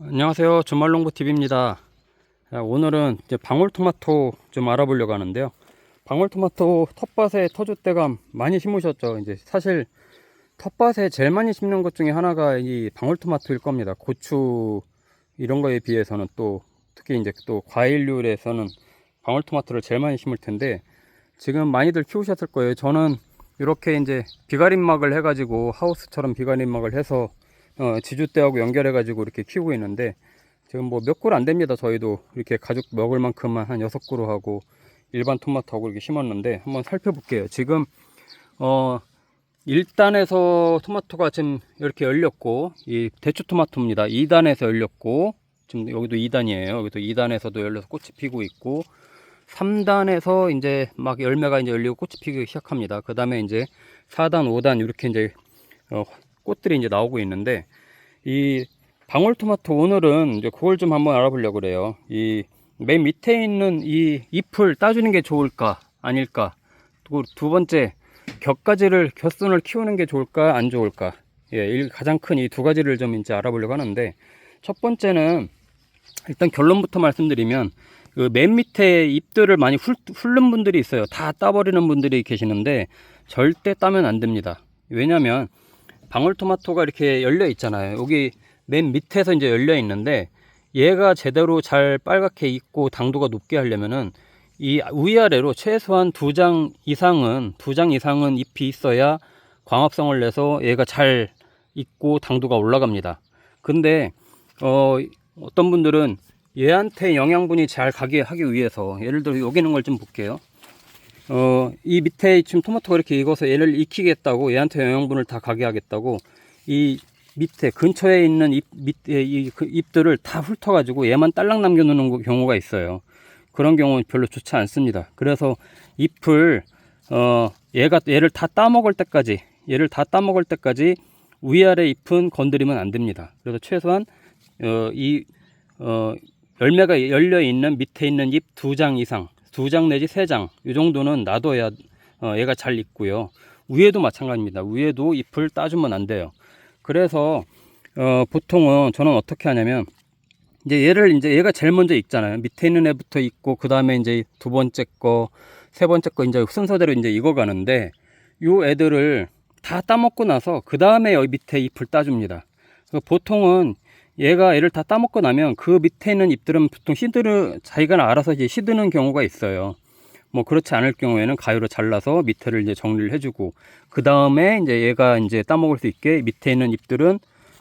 안녕하세요. 주말농부TV입니다. 오늘은 이제 방울토마토 좀 알아보려고 하는데요. 방울토마토 텃밭에 터줏대감 많이 심으셨죠. 이제 사실 텃밭에 제일 많이 심는 것 중에 하나가 이 방울토마토일 겁니다. 고추 이런 거에 비해서는 또 특히 이제 또 과일류에서는 방울토마토를 제일 많이 심을 텐데 지금 많이들 키우셨을 거예요. 저는 이렇게 이제 비가림막을 해가지고 하우스처럼 비가림막을 해서 지주대하고 연결해 가지고 이렇게 키우고 있는데 지금 뭐 몇 그루 안 됩니다. 저희도 이렇게 가족 먹을 만큼만 한 6그루 하고 일반 토마토하고 이렇게 심었는데 한번 살펴볼게요. 지금 1단에서 토마토가 지금 이렇게 열렸고, 이 대추 토마토입니다. 2단에서 열렸고, 지금 여기도 2단이에요. 여기도 2단에서도 열려서 꽃이 피고 있고, 3단에서 이제 막 열매가 이제 열리고 꽃이 피기 시작합니다. 그 다음에 이제 4단, 5단 이렇게 이제 꽃들이 이제 나오고 있는데, 이 방울토마토 오늘은 이제 그걸 좀 한번 알아보려고 그래요. 이 맨 밑에 있는 이 잎을 따주는 게 좋을까 아닐까, 또 두 번째 곁순을 키우는 게 좋을까 안 좋을까, 가장 큰 이 두 가지를 좀 이제 알아보려고 하는데, 첫 번째는 일단 결론부터 말씀드리면 그 맨 밑에 잎들을 많이 훑는 분들이 있어요. 다 따버리는 분들이 계시는데 절대 따면 안 됩니다. 왜냐면 방울토마토가 이렇게 열려 있잖아요. 여기 맨 밑에서 이제 열려 있는데, 얘가 제대로 잘 빨갛게 익고 당도가 높게 하려면은 이 위아래로 최소한 2장 이상은 잎이 있어야 광합성을 내서 얘가 잘 익고 당도가 올라갑니다. 근데 어떤 분들은 얘한테 영양분이 잘 가게 하기 위해서, 예를 들어 여기 있는 걸 좀 볼게요. 이 밑에 지금 토마토가 이렇게 익어서 얘를 익히겠다고, 얘한테 영양분을 다 가게 하겠다고 이 밑에 근처에 있는 밑에 잎들을 다 훑어가지고 얘만 딸랑 남겨놓는 경우가 있어요. 그런 경우는 별로 좋지 않습니다. 그래서 잎을 얘를 다 따먹을 때까지 위아래 잎은 건드리면 안 됩니다. 그래서 최소한 열매가 열려 있는 밑에 있는 잎 2장 이상, 2장 내지 3장 이 정도는 놔둬야 얘가 잘 익고요. 위에도 마찬가지입니다. 위에도 잎을 따주면 안 돼요. 그래서 보통은 저는 어떻게 하냐면, 이제 얘가 제일 먼저 익잖아요. 밑에 있는 애부터 익고, 그 다음에 이제 두 번째 거, 세 번째 거 이제 순서대로 이제 익어가는데, 요 애들을 다 따먹고 나서 그 다음에 여기 밑에 잎을 따줍니다. 보통은 얘를 다 따먹고 나면 그 밑에 있는 잎들은 보통 자기가 알아서 이제 시드는 경우가 있어요. 뭐 그렇지 않을 경우에는 가위로 잘라서 밑에를 이제 정리를 해주고, 그 다음에 이제 얘가 이제 따먹을 수 있게 밑에 있는 잎들은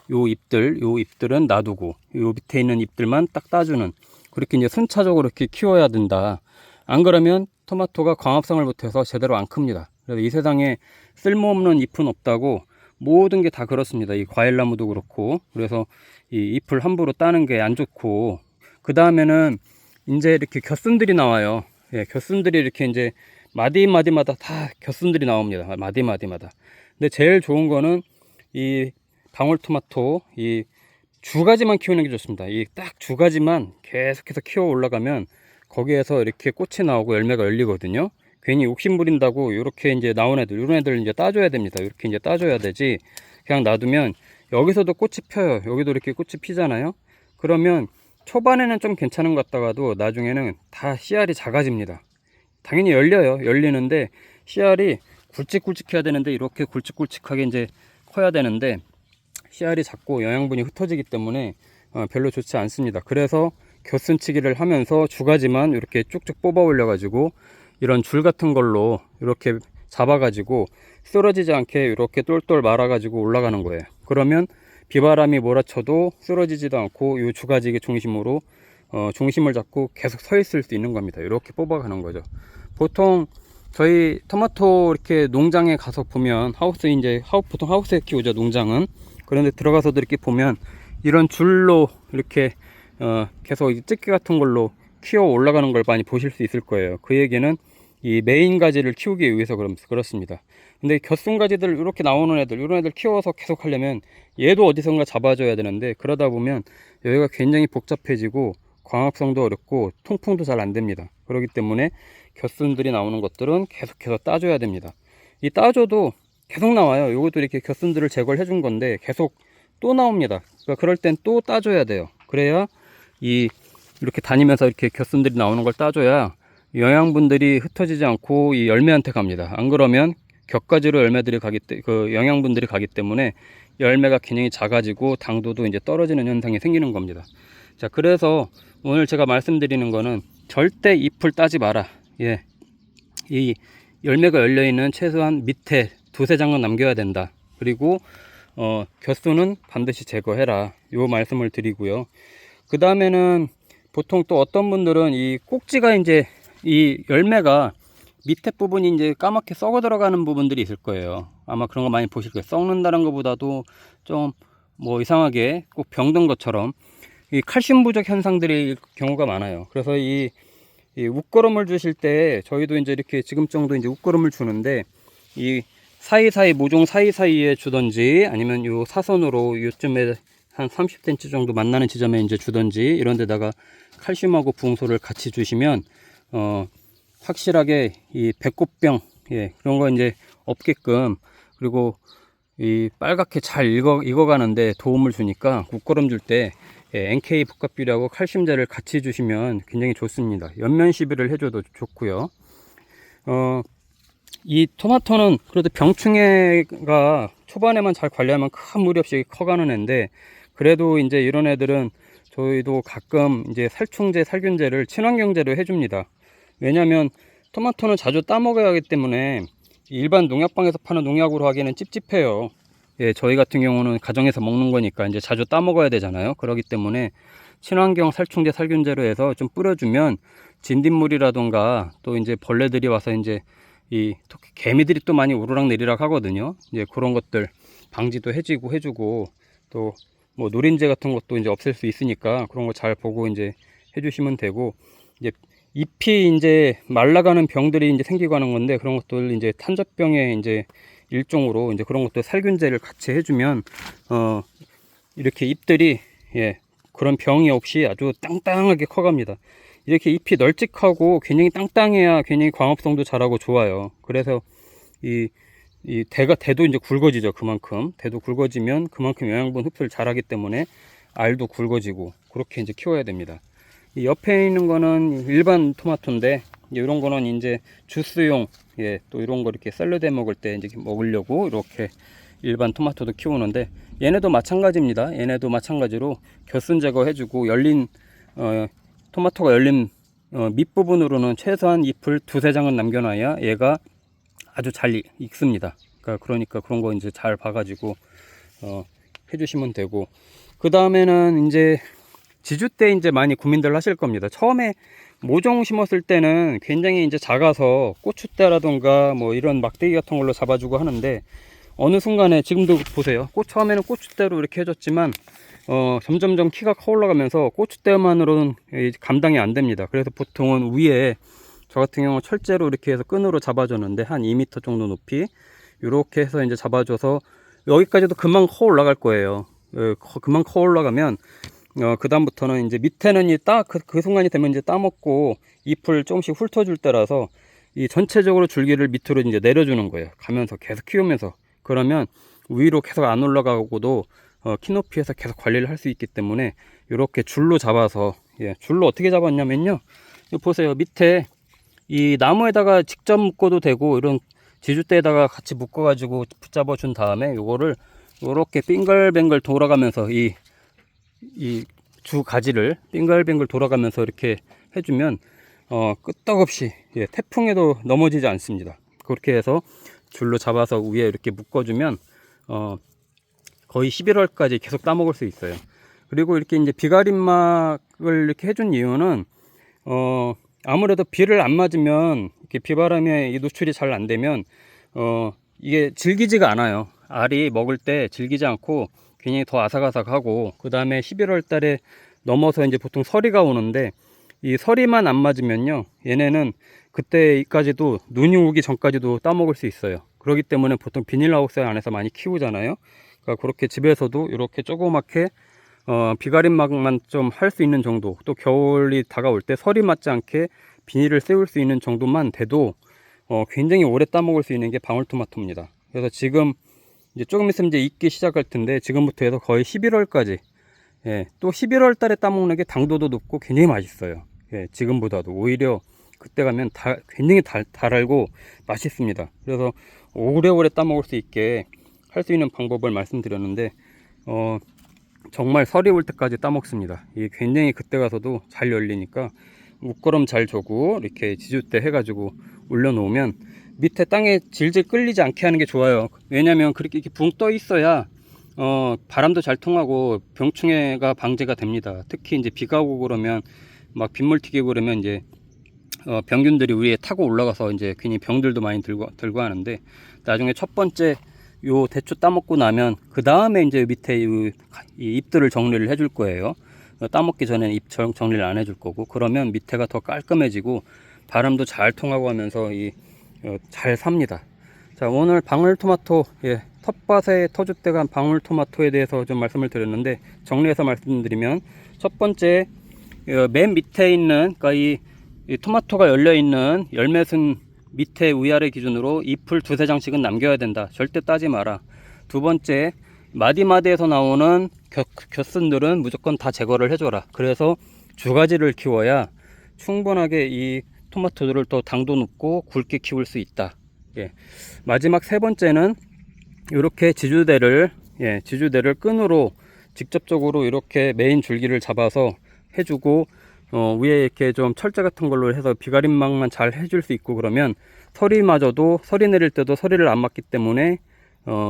요 잎들은 놔두고 요 밑에 있는 잎들만 딱 따주는, 그렇게 이제 순차적으로 이렇게 키워야 된다. 안 그러면 토마토가 광합성을 못해서 제대로 안 큽니다. 그래서 이 세상에 쓸모없는 잎은 없다고, 모든 게 다 그렇습니다. 이 과일나무도 그렇고. 그래서 이 잎을 함부로 따는 게 안 좋고, 그 다음에는 이제 이렇게 곁순들이 나와요. 곁순들이 이렇게 이제 마디마디마다 다 곁순들이 나옵니다. 마디마디마다. 근데 제일 좋은 거는 이 방울토마토 이 주가지만 키우는 게 좋습니다. 이 딱 주가지만 계속해서 키워 올라가면 거기에서 이렇게 꽃이 나오고 열매가 열리거든요. 괜히 욕심 부린다고 이렇게 이제 나온 애들, 이런 애들 이제 따줘야 됩니다. 이렇게 이제 따줘야 되지, 그냥 놔두면 여기서도 꽃이 펴요. 여기도 이렇게 꽃이 피잖아요. 그러면 초반에는 좀 괜찮은 것 같다가도 나중에는 다 씨알이 작아집니다. 당연히 열리는데 씨알이 굵직굵직해야 되는데, 이렇게 굵직굵직하게 이제 커야 되는데 씨알이 작고 영양분이 흩어지기 때문에 별로 좋지 않습니다. 그래서 곁순치기를 하면서 주가지만 이렇게 쭉쭉 뽑아 올려 가지고 이런 줄 같은 걸로 이렇게 잡아 가지고 쓰러지지 않게 이렇게 똘똘 말아 가지고 올라가는 거예요. 그러면 비바람이 몰아쳐도 쓰러지지도 않고 이 주가지 중심으로 중심을 잡고 계속 서 있을 수 있는 겁니다. 이렇게 뽑아가는 거죠. 보통 저희 토마토 이렇게 농장에 가서 보면, 보통 하우스에 키우죠, 농장은. 그런데 들어가서도 이렇게 보면 이런 줄로 이렇게 계속 집게 같은 걸로 키워 올라가는 걸 많이 보실 수 있을 거예요. 그 얘기는 이 메인 가지를 키우기 위해서 그렇습니다. 근데 곁순 가지들 이렇게 나오는 애들, 이런 애들 키워서 계속 하려면 얘도 어디선가 잡아줘야 되는데, 그러다 보면 여기가 굉장히 복잡해지고 광합성도 어렵고 통풍도 잘 안 됩니다. 그렇기 때문에 곁순들이 나오는 것들은 계속해서 따줘야 됩니다. 이 따줘도 계속 나와요. 요것도 이렇게 곁순들을 제거를 해준 건데 계속 또 나옵니다. 그러니까 그럴 땐 또 따줘야 돼요. 그래야 이렇게 다니면서 이렇게 곁순들이 나오는 걸 따줘야 영양분들이 흩어지지 않고 이 열매한테 갑니다. 안 그러면 곁가지로 열매들이 그 영양분들이 가기 때문에 열매가 굉장히 작아지고 당도도 이제 떨어지는 현상이 생기는 겁니다. 자, 그래서 오늘 제가 말씀드리는 거는 절대 잎을 따지 마라. 예. 이 열매가 열려 있는 최소한 밑에 두세 장은 남겨야 된다. 그리고 곁수는 반드시 제거해라. 요 말씀을 드리고요. 그 다음에는 보통 또 어떤 분들은 이 꼭지가 이제 이 열매가 밑에 부분이 이제 까맣게 썩어 들어가는 부분들이 있을 거예요. 아마 그런 거 많이 보실 거예요. 썩는다는 것보다도 좀 뭐 이상하게 꼭 병든 것처럼 이 칼슘 부족 현상들이 경우가 많아요. 그래서 이 웃거름을 주실 때 저희도 이제 이렇게 지금 정도 이제 웃거름을 주는데 이 사이사이 모종 사이사이에 주던지 아니면 요 사선으로 요쯤에 한 30cm 정도 만나는 지점에 이제 주던지 이런 데다가 칼슘하고 부흥소를 같이 주시면 확실하게 이 배꼽병 그런 거 이제 없게끔 그리고 이 빨갛게 잘 익어가는데 도움을 주니까 국거름 줄 때 NK 복합비료하고 칼슘제를 같이 주시면 굉장히 좋습니다. 연면 시비를 해줘도 좋고요. 이 토마토는 그래도 병충해가 초반에만 잘 관리하면 큰 무리 없이 커가는 애인데 그래도 이제 이런 애들은 저희도 가끔 이제 살충제, 살균제를 친환경제로 해줍니다. 왜냐하면 토마토는 자주 따먹어야 하기 때문에 일반 농약방에서 파는 농약으로 하기에는 찝찝해요. 예, 저희 같은 경우는 가정에서 먹는 거니까 이제 자주 따먹어야 되잖아요. 그렇기 때문에 친환경 살충제, 살균제로 해서 좀 뿌려주면 진딧물이라던가 또 이제 벌레들이 와서 이제 이 개미들이 또 많이 오르락 내리락 하거든요. 이제 그런 것들 방지도 해주고 또 뭐 노린재 같은 것도 이제 없앨 수 있으니까 그런 거 잘 보고 이제 해주시면 되고 이제 잎이 이제 말라가는 병들이 이제 생기고 하는 건데 그런 것들 이제 탄저병의 이제 일종으로 이제 그런 것도 살균제를 같이 해주면 이렇게 잎들이 그런 병이 없이 아주 땅땅하게 커갑니다. 이렇게 잎이 널찍하고 굉장히 땅땅해야 굉장히 광합성도 잘하고 좋아요. 그래서 대도 이제 굵어지죠. 그만큼 대도 굵어지면 그만큼 영양분 흡수를 잘하기 때문에 알도 굵어지고 그렇게 이제 키워야 됩니다. 이 옆에 있는 거는 일반 토마토인데 이런 거는 이제 주스용 또 이런 거 이렇게 샐러드 해 먹을 때 이제 먹으려고 이렇게 일반 토마토도 키우는데 얘네도 마찬가지입니다. 얘네도 마찬가지로 곁순 제거해주고 열린 토마토가 열린 밑부분으로는 최소한 잎을 두세 장은 남겨놔야 얘가 아주 잘 익습니다. 그러니까 그런 거 이제 잘 봐가지고 해주시면 되고 그 다음에는 이제 지주 때 이제 많이 고민들 하실 겁니다. 처음에 모종 심었을 때는 굉장히 이제 작아서 고추대라던가 뭐 이런 막대기 같은 걸로 잡아주고 하는데 어느 순간에 지금도 보세요. 처음에는 고추대로 이렇게 해줬지만 점점점 키가 커 올라가면서 고추대만으로는 감당이 안 됩니다. 그래서 보통은 위에 저 같은 경우는 철제로 이렇게 해서 끈으로 잡아줬는데 한 2m 정도 높이 이렇게 해서 이제 잡아줘서 여기까지도 금방 커 올라갈 거예요. 금방 커 올라가면 그 다음부터는 이제 밑에는 그 순간이 되면 이제 따먹고 잎을 조금씩 훑어줄 때라서 이 전체적으로 줄기를 밑으로 이제 내려주는 거예요. 가면서 계속 키우면서 그러면 위로 계속 안 올라가고도 키높이에서 계속 관리를 할 수 있기 때문에 이렇게 줄로 잡아서 줄로 어떻게 잡았냐면요. 보세요. 밑에 이 나무에다가 직접 묶어도 되고 이런 지주대에다가 같이 묶어 가지고 붙잡아 준 다음에 요거를 이렇게 빙글빙글 돌아가면서 이 주 가지를 빙글빙글 돌아가면서 이렇게 해주면 끄떡없이 태풍에도 넘어지지 않습니다. 그렇게 해서 줄로 잡아서 위에 이렇게 묶어주면 거의 11월까지 계속 따먹을 수 있어요. 그리고 이렇게 이제 비가림막을 이렇게 해준 이유는 아무래도 비를 안 맞으면 이렇게 비바람에 이 노출이 잘 안 되면 이게 질기지가 않아요. 알이 먹을 때 질기지 않고 굉장히 더 아삭아삭하고 그 다음에 11월 달에 넘어서 이제 보통 서리가 오는데 이 서리만 안 맞으면요 얘네는 그때까지도 눈이 오기 전까지도 따먹을 수 있어요. 그렇기 때문에 보통 비닐하우스 안에서 많이 키우잖아요. 그러니까 그렇게 집에서도 이렇게 조그맣게 비가림막만 좀 할 수 있는 정도, 또 겨울이 다가올 때 서리 맞지 않게 비닐을 세울 수 있는 정도만 돼도 굉장히 오래 따먹을 수 있는 게 방울토마토입니다. 그래서 지금 이제 조금 있으면 이제 익기 시작할 텐데 지금부터 해서 거의 11월까지 예, 또 11월 달에 따먹는 게 당도도 높고 굉장히 맛있어요. 예, 지금보다도 오히려 그때 가면 굉장히 달고 맛있습니다. 그래서 오래오래 따먹을 수 있게 할 수 있는 방법을 말씀드렸는데, 정말 설이 올 때까지 따먹습니다. 이게 굉장히 그때 가서도 잘 열리니까 웃거름 잘 조고 이렇게 지주대 해가지고 올려놓으면 밑에 땅에 질질 끌리지 않게 하는 게 좋아요. 왜냐면 그렇게 이렇게 붕 떠 있어야 바람도 잘 통하고 병충해가 방제가 됩니다. 특히 이제 비가 오고 그러면 막 빗물 튀기고 그러면 이제 병균들이 위에 타고 올라가서 이제 괜히 병들도 많이 들고 하는데, 나중에 첫 번째 요 대추 따먹고 나면 그 다음에 이제 밑에 이 잎들을 정리를 해줄 거예요. 따먹기 전에 잎 정리를 안 해줄 거고, 그러면 밑에가 더 깔끔해지고 바람도 잘 통하고 하면서 잘 삽니다. 자, 오늘 방울토마토, 예, 텃밭에 터줏대감 방울토마토에 대해서 좀 말씀을 드렸는데, 정리해서 말씀드리면, 첫 번째, 맨 밑에 있는, 그러니까 이 토마토가 열려 있는 열매순 밑에 위아래 기준으로 잎을 두세 장씩은 남겨야 된다. 절대 따지 마라. 두 번째, 마디마디에서 나오는 곁순들은 무조건 다 제거를 해줘라. 그래서 두 가지를 키워야 충분하게 이 토마토들을 더 당도 높고 굵게 키울 수 있다. 예. 마지막 세 번째는 이렇게 지주대를 끈으로 직접적으로 이렇게 메인 줄기를 잡아서 해주고, 위에 이렇게 좀 철제 같은 걸로 해서 비가림막만 잘 해줄 수 있고, 그러면 설이 내릴 때도 서리를 안 맞기 때문에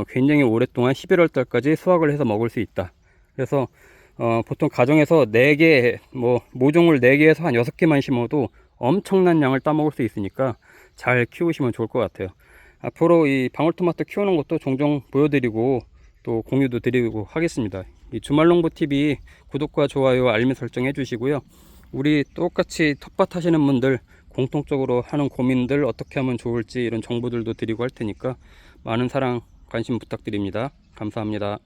굉장히 오랫동안 11월 달까지 수확을 해서 먹을 수 있다. 그래서 보통 가정에서 4개, 모종을 4개에서 한 6개만 심어도 엄청난 양을 따먹을 수 있으니까 잘 키우시면 좋을 것 같아요. 앞으로 이 방울토마토 키우는 것도 종종 보여드리고 또 공유도 드리고 하겠습니다. 이 주말농부TV 구독과 좋아요, 알림 설정 해주시고요. 우리 똑같이 텃밭 하시는 분들 공통적으로 하는 고민들 어떻게 하면 좋을지 이런 정보들도 드리고 할 테니까 많은 사랑 관심 부탁드립니다. 감사합니다.